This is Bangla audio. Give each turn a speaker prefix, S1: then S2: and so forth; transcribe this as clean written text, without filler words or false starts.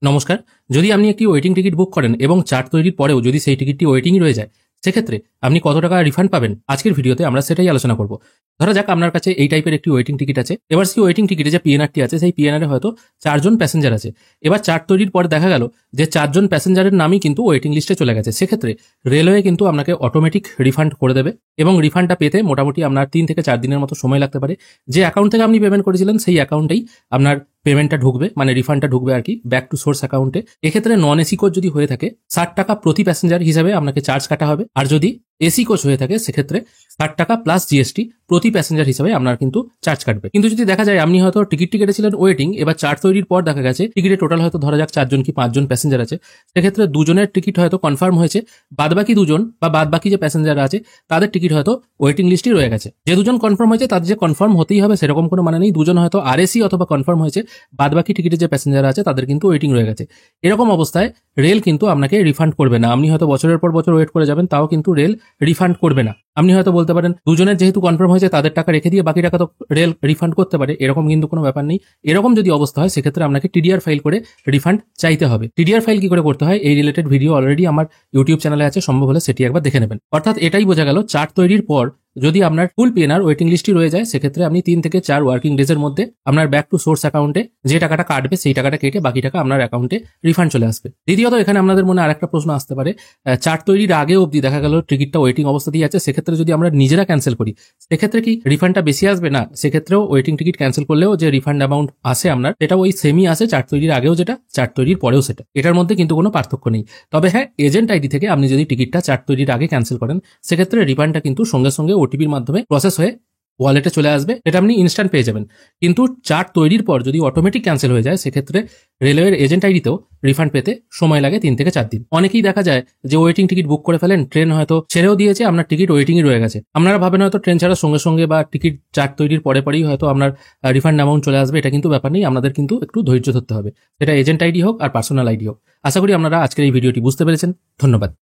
S1: নমস্কার। যদি আপনি একটি ওয়েটিং টিকিট বুক করেন এবং চার্ট তৈরির পরেও যদি সেই টিকিটটি ওয়েটিংই রয়ে যায়, সেক্ষেত্রে আপনি কত টাকা রিফান্ড পাবেন আজকের ভিডিওতে আমরা সেটাই আলোচনা করব। ধরা যাক আপনার কাছে এই টাইপের একটি ওয়েটিং টিকিট আছে। এবার সেই ওয়েটিং টিকিটে যে পিএনআরটি আছে সেই পিএনআরে হয়তো 4 জন প্যাসেঞ্জার আছে। এবার চার্ট তৈরির পরে দেখা গেল যে 4 জন প্যাসেঞ্জারের নামই কিন্তু ওয়েটিং লিস্টে চলে গেছে। সেক্ষেত্রে রেলওয়ে কিন্তু আপনাকে অটোমেটিক রিফান্ড করে দেবে এবং রিফান্ডটা পেতে মোটামুটি আপনার 3 থেকে 4 দিনের মতো সময় লাগতে পারে। যে অ্যাকাউন্ট থেকে আপনি পেমেন্ট করেছিলেন সেই অ্যাকাউন্টেই আপনার পেমেন্টটা ঢুকবে, মানে রিফান্ডটা ঢুকবে আর কি, ব্যাক টু সোর্স অ্যাকাউন্টে। এক্ষেত্রে নন এসি কোচ যদি হয়ে থাকে 60 টাকা প্রতি প্যাসেঞ্জার হিসাবে আপনাকে চার্জ কাটা হবে, আর যদি এসি কোচ হয়ে থাকে সেক্ষেত্রে 60 টাকা প্লাস জিএসটি প্রতি প্যাসেঞ্জার হিসাবে আপনার কিন্তু চার্জ কাটবে। কিন্তু যদি দেখা যায় আপনি হয়তো টিকিটটি কেটেছিলেন ওয়েটিং, এবার চার্ট তৈরির পর দেখা গেছে টিকিটে টোটাল হয়তো ধরা যাক 4 জন কি 5 জন প্যাসেঞ্জার আছে, সেক্ষেত্রে দুজনের টিকিট হয়তো কনফার্ম হয়েছে, বাদবাকি দুজন বা বাদবাকি যে প্যাসেঞ্জার আছে তাদের টিকিট হয়তো ওয়েটিং লিস্টেই রয়ে গেছে। যে দুজন কনফার্ম হয়েছে তাদের যে কনফার্ম হতেই হবে সেরকম কোনো মানে নেই। দুজন হয়তো আরএসি অথবা কনফার্ম হয়েছে, বাদবাকি টিকিটে যে প্যাসেঞ্জার আছে তাদের কিন্তু ওয়েটিং রয়ে গেছে। এরকম অবস্থায় রেল কিন্তু আপনাকে রিফান্ড করবে না। আপনি হয়তো বছরের পর বছর ওয়েট করে যাবেন, তাও কিন্তু রেল রিফান্ড করবে না। আপনি হয়তো বলতে পারেন দুজনের যেহেতু কনফার্ম হয়েছে তাদের টাকা রেখে দিয়ে বাকি টাকা তো রেল রিফান্ড করতে পারে, এরকম কিন্তু কোনো ব্যাপার নেই। এরকম যদি অবস্থা হয় সেক্ষেত্রে আপনাকে টিডিআর ফাইল করে রিফান্ড চাইতে হবে। টিডিআর ফাইল কি করে করতে হয় এই রিলেটেড ভিডিও অলরেডি আমার ইউটিউব চ্যানেলে আছে, সম্ভব হলে সেটি একবার দেখে নেবেন। অর্থাৎ এটাই বোঝা গেল, চার্ট তৈরির পর যদি আপনার ফুল পিএনআর ওয়েটিং লিস্টই রয়ে যায় সেক্ষেত্রে আপনি 3 থেকে 4 ওয়ার্কিং ডেজের মধ্যে আপনার ব্যাক টু সোর্স অ্যাকাউন্টে যে টাকাটা কাটবে সেই টাকাটা কেটে বাকি টাকা আপনার অ্যাকাউন্টে রিফান্ড চলে আসবে। দ্বিতীয়ত এখানে আপনাদের মনে আরেকটা প্রশ্ন আসতে পারে, চার্ট তৈরির আগে অবধি দেখা গেল টিকিটটা ওয়েটিং অবস্থাতেই আছে, সেক্ষেত্রে যদি আমরা নিজেরা ক্যান্সেল করি সেক্ষেত্রে কি রিফান্ডটা বেশি আসবে? না, সেক্ষেত্রেও ওয়েটিং টিকিট ক্যান্সেল করলেও যে রিফান্ড অ্যামাউন্ট আসে আপনার এটা ওই সেমই আসে, চার্ট তৈরির আগেও যেটা চার্ট তৈরির পরেও সেটা। এটার মধ্যে কিন্তু কোনো পার্থক্য নেই। তবে হ্যাঁ, এজেন্ট আইডি থেকে আপনি যদি টিকিটটা চার্ট তৈরির আগে ক্যান্সেল করেন সেক্ষেত্রে রিফান্ডটা কিন্তু সঙ্গে সঙ্গে ওটিপির মাধ্যমে প্রসেস হয়ে ওয়ালেটে চলে আসবে, এটা আপনি ইনস্ট্যান্ট পেয়ে যাবেন। কিন্তু চার্ট তৈরির পর যদি অটোমেটিক ক্যান্সেল হয়ে যায় সেক্ষেত্রে রেলওয়ের এজেন্ট আইডিতেও রিফান্ড পেতে সময় লাগে 3 থেকে 4 দিন। অনেকেই দেখা যায় যে ওয়েটিং টিকিট বুক করে ফেলেন, ট্রেন হয়তো ছেড়েও দিয়েছে, আপনার টিকিট ওয়েটিংই রয়ে গেছে। আপনারা ভাবেন হয়তো ট্রেন ছাড়ার সঙ্গে সঙ্গে বা টিকিট চার্ট তৈরির পরেই হয়তো আপনার রিফান্ড অ্যামাউন্ট চলে আসবে, এটা কিন্তু ব্যাপার নেই। আপনাদের কিন্তু একটু ধৈর্য ধরতে হবে, সেটা এজেন্ট আইডি হোক আর পার্সোনাল আইডি হোক। আশা করি আপনারা আজকের এই ভিডিওটি বুঝতে পেরেছেন। ধন্যবাদ।